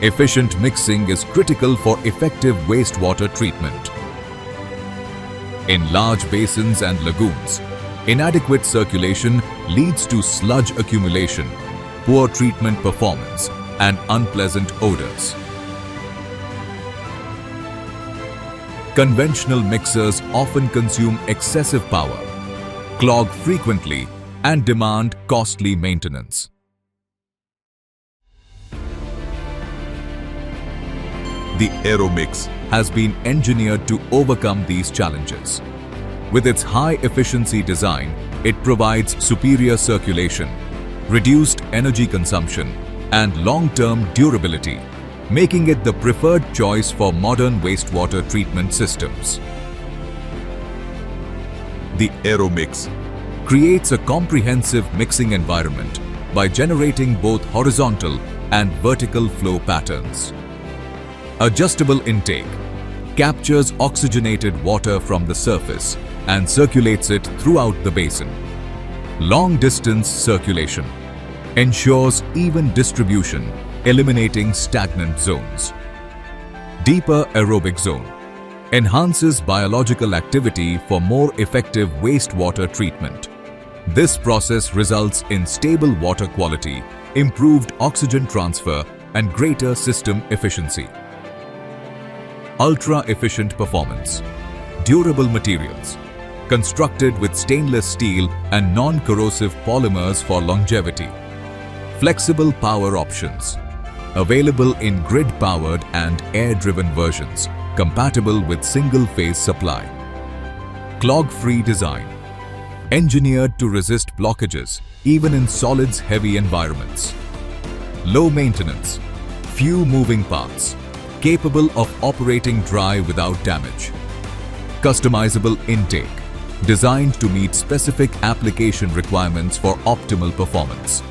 Efficient mixing is critical for effective wastewater treatment. In large basins and lagoons, inadequate circulation leads to sludge accumulation, poor treatment performance, and unpleasant odors. Conventional mixers often consume excessive power, clog frequently, and demand costly maintenance. The Aeromix has been engineered to overcome these challenges. With its high-efficiency design, it provides superior circulation, reduced energy consumption, and long-term durability, making it the preferred choice for modern wastewater treatment systems. The Aeromix creates a comprehensive mixing environment by generating both horizontal and vertical flow patterns. Adjustable intake captures oxygenated water from the surface and circulates it throughout the basin. Long-distance circulation ensures even distribution, eliminating stagnant zones. Deeper aerobic zone enhances biological activity for more effective wastewater treatment. This process results in stable water quality, improved oxygen transfer, and greater system efficiency. Ultra-efficient performance. Durable materials. Constructed with stainless steel and non-corrosive polymers for longevity. Flexible power options. Available in grid-powered and air-driven versions, compatible with single-phase supply. Clog-free design. Engineered to resist blockages, even in solids-heavy environments. Low maintenance. Few moving parts. Capable of operating dry without damage. Customizable intake, designed to meet specific application requirements for optimal performance.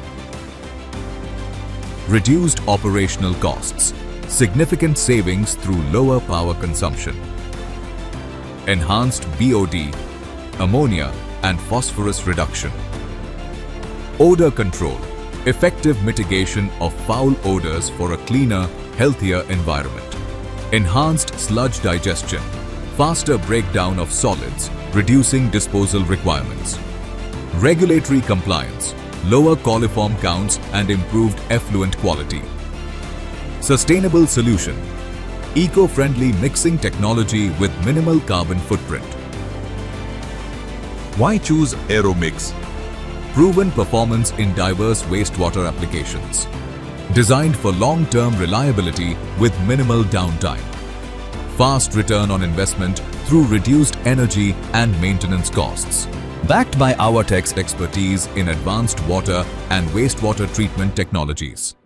Reduced operational costs, significant savings through lower power consumption. Enhanced BOD, ammonia and phosphorus reduction. Odor control, effective mitigation of foul odors for a cleaner, healthier environment. Enhanced sludge digestion, faster breakdown of solids, reducing disposal requirements. Regulatory compliance, lower coliform counts and improved effluent quality. Sustainable solution, eco-friendly mixing technology with minimal carbon footprint. Why choose Aeromix? Proven performance in diverse wastewater applications. Designed for long-term reliability with minimal downtime. Fast return on investment through reduced energy and maintenance costs. Backed by Avatec's expertise in advanced water and wastewater treatment technologies.